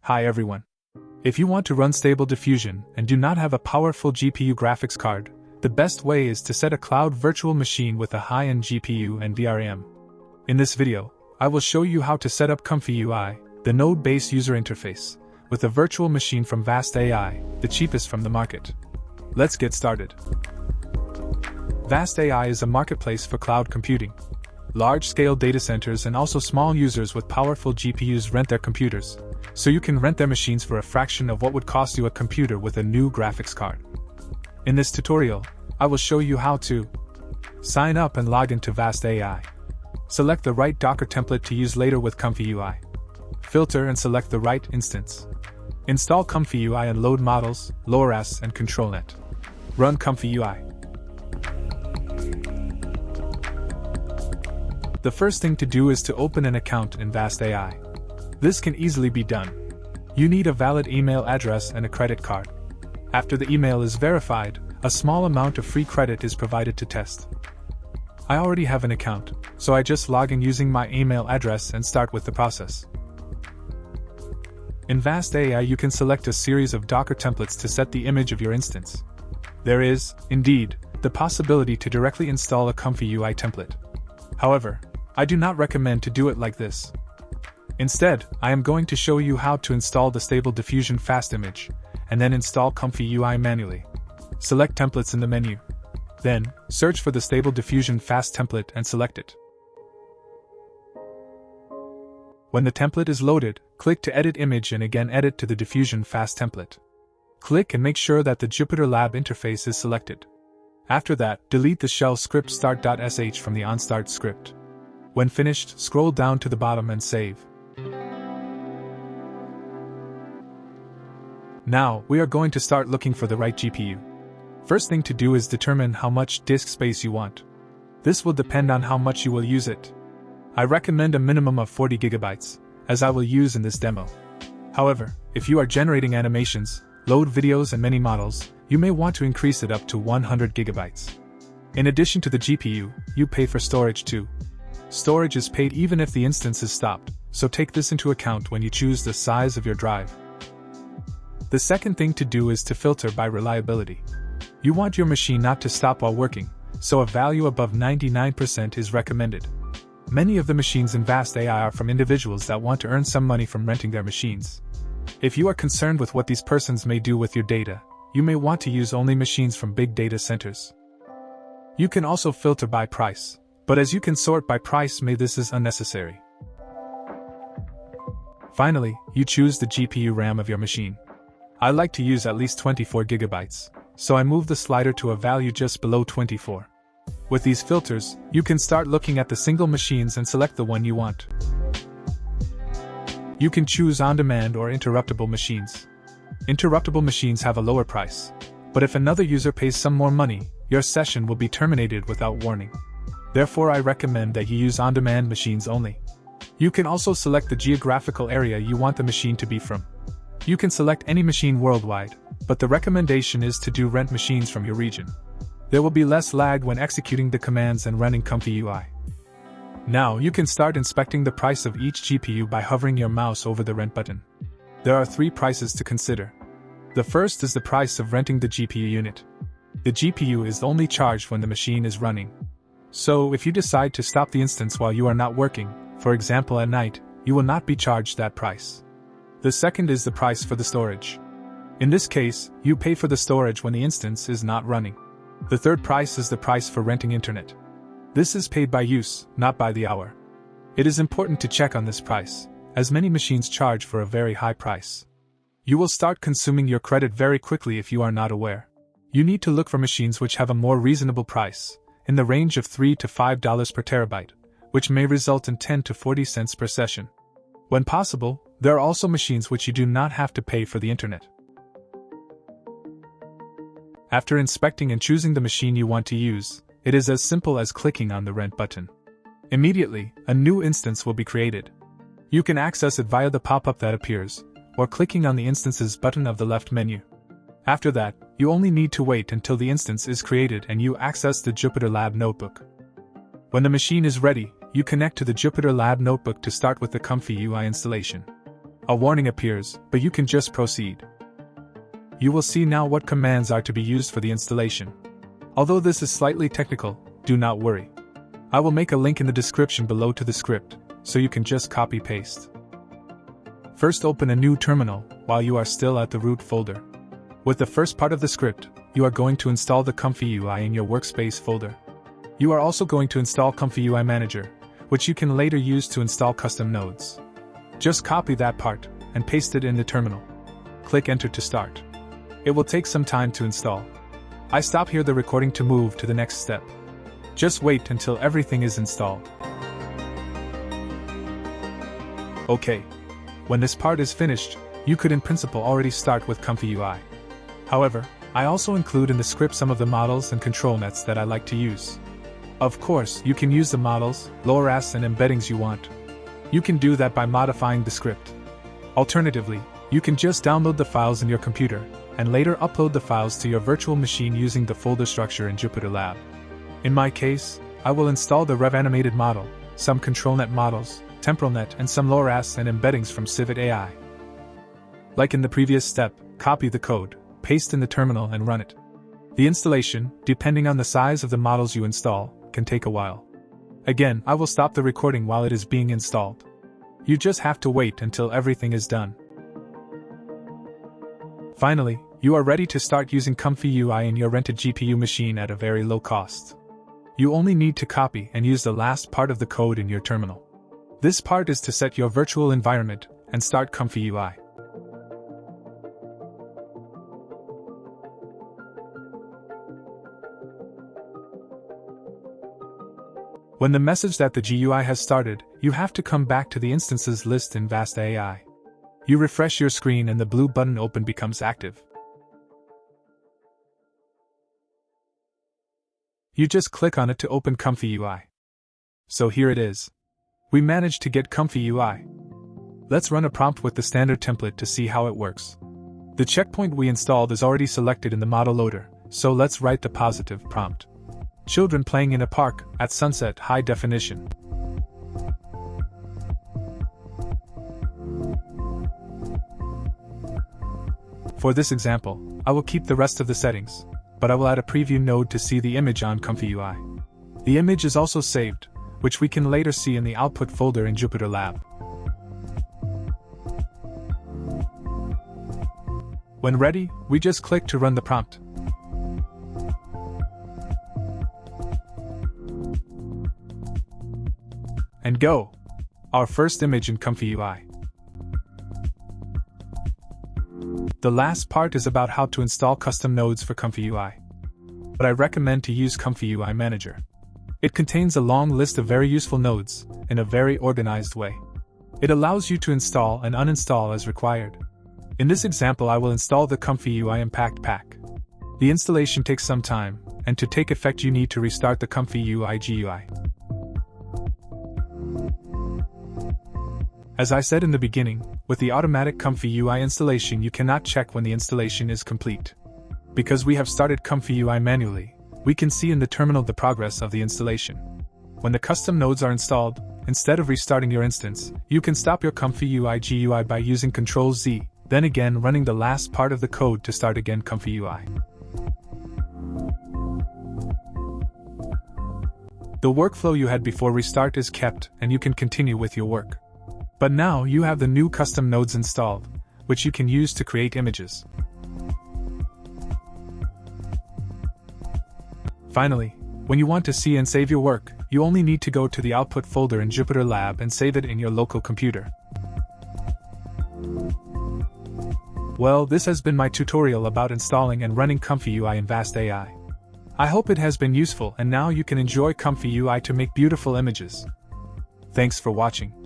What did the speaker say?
Hi everyone. If you want to run Stable Diffusion and do not have a powerful GPU graphics card, the best way is to set a cloud virtual machine with a high-end GPU and VRAM. In this video, I will show you how to set up ComfyUI, the node-based user interface, with a virtual machine from Vast.ai, the cheapest from the market. Let's get started. Vast.ai is a marketplace for cloud computing. Large-scale data centers and also small users with powerful GPUs rent their computers, so you can rent their machines for a fraction of what would cost you a computer with a new graphics card. In this tutorial, I will show you how to sign up and log into Vast.ai. Select the right Docker template to use later with ComfyUI. Filter and select the right instance. Install ComfyUI and load models, LoRaS and ControlNet. Run ComfyUI. The first thing to do is to open an account in Vast.ai. This can easily be done. You need a valid email address and a credit card. After the email is verified, a small amount of free credit is provided to test. I already have an account, so I just log in using my email address and start with the process. In Vast.ai you can select a series of Docker templates to set the image of your instance. There is, indeed, the possibility to directly install a ComfyUI template. However, I do not recommend to do it like this. Instead, I am going to show you how to install the Stable Diffusion fast image, and then install ComfyUI manually. Select Templates in the menu. Then, search for the Stable Diffusion fast template and select it. When the template is loaded, click to Edit Image and again edit to the Diffusion fast template. Click and make sure that the Jupyter Lab interface is selected. After that, delete the shell script start.sh from the onStart script. When finished, scroll down to the bottom and save. Now, we are going to start looking for the right GPU. First thing to do is determine how much disk space you want. This will depend on how much you will use it. I recommend a minimum of 40 GB, as I will use in this demo. However, if you are generating animations, load videos and many models, you may want to increase it up to 100 GB. In addition to the GPU, you pay for storage too. Storage is paid even if the instance is stopped, so take this into account when you choose the size of your drive. The second thing to do is to filter by reliability. You want your machine not to stop while working, so a value above 99% is recommended. Many of the machines in Vast.ai are from individuals that want to earn some money from renting their machines. If you are concerned with what these persons may do with your data, you may want to use only machines from big data centers. You can also filter by price, but as you can sort by price, this is unnecessary. Finally, you choose the GPU RAM of your machine. I like to use at least 24 GB, so I move the slider to a value just below 24. With these filters, you can start looking at the single machines and select the one you want. You can choose on-demand or interruptible machines. Interruptible machines have a lower price, but if another user pays some more money, your session will be terminated without warning. Therefore, I recommend that you use on-demand machines only. You can also select the geographical area you want the machine to be from. You can select any machine worldwide, but the recommendation is to do rent machines from your region. There will be less lag when executing the commands and running ComfyUI. Now you can start inspecting the price of each GPU by hovering your mouse over the rent button. There are 3 prices to consider. The first is the price of renting the GPU unit. The GPU is only charged when the machine is running. So if you decide to stop the instance while you are not working, for example at night, you will not be charged that price. The second is the price for the storage. In this case, you pay for the storage when the instance is not running. The third price is the price for renting internet. This is paid by use, not by the hour. It is important to check on this price, as many machines charge for a very high price. You will start consuming your credit very quickly if you are not aware. You need to look for machines which have a more reasonable price, in the range of $3 to $5 per terabyte, which may result in 10 to 40 cents per session. When possible, there are also machines which you do not have to pay for the internet. After inspecting and choosing the machine you want to use, it is as simple as clicking on the Rent button. Immediately, a new instance will be created. You can access it via the pop-up that appears, or clicking on the Instances button of the left menu. After that, you only need to wait until the instance is created and you access the Jupyter Lab notebook. When the machine is ready, you connect to the Jupyter Lab notebook to start with the ComfyUI installation. A warning appears, but you can just proceed. You will see now what commands are to be used for the installation. Although this is slightly technical, do not worry. I will make a link in the description below to the script, so you can just copy-paste. First, open a new terminal while you are still at the root folder. With the first part of the script, you are going to install the ComfyUI in your workspace folder. You are also going to install ComfyUI Manager, which you can later use to install custom nodes. Just copy that part and paste it in the terminal. Click Enter to start. It will take some time to install. I stop here the recording to move to the next step. Just wait until everything is installed. Okay. When this part is finished, you could in principle already start with ComfyUI. However, I also include in the script some of the models and control nets that I like to use. Of course, you can use the models, LoRaWANs and embeddings you want. You can do that by modifying the script. Alternatively, you can just download the files in your computer, and later upload the files to your virtual machine using the folder structure in JupyterLab. In my case, I will install the Rev animated model, some ControlNet models, TemporalNet and some LoRaWANs and embeddings from Vast.ai. Like in the previous step, copy the code, paste in the terminal and run it. The installation, depending on the size of the models you install, can take a while. Again, I will stop the recording while it is being installed. You just have to wait until everything is done. Finally, you are ready to start using ComfyUI in your rented GPU machine at a very low cost. You only need to copy and use the last part of the code in your terminal. This part is to set your virtual environment and start ComfyUI. When the message that the GUI has started, you have to come back to the instances list in Vast.ai. You refresh your screen and the blue button Open becomes active. You just click on it to open ComfyUI. So here it is. We managed to get ComfyUI. Let's run a prompt with the standard template to see how it works. The checkpoint we installed is already selected in the model loader, so let's write the positive prompt. Children playing in a park, at sunset, high definition. For this example, I will keep the rest of the settings, but I will add a preview node to see the image on ComfyUI. The image is also saved, which we can later see in the output folder in JupyterLab. When ready, we just click to run the prompt. And go! Our first image in ComfyUI. The last part is about how to install custom nodes for ComfyUI. But I recommend to use ComfyUI Manager. It contains a long list of very useful nodes, in a very organized way. It allows you to install and uninstall as required. In this example, I will install the ComfyUI Impact Pack. The installation takes some time, and to take effect you need to restart the ComfyUI GUI. As I said in the beginning, with the automatic ComfyUI installation you cannot check when the installation is complete. Because we have started ComfyUI manually, we can see in the terminal the progress of the installation. When the custom nodes are installed, instead of restarting your instance, you can stop your ComfyUI GUI by using Ctrl-Z, then again running the last part of the code to start again ComfyUI. The workflow you had before restart is kept and you can continue with your work. But now you have the new custom nodes installed, which you can use to create images. Finally, when you want to see and save your work, you only need to go to the output folder in JupyterLab and save it in your local computer. Well, this has been my tutorial about installing and running ComfyUI in Vast.ai. I hope it has been useful and now you can enjoy ComfyUI to make beautiful images. Thanks for watching.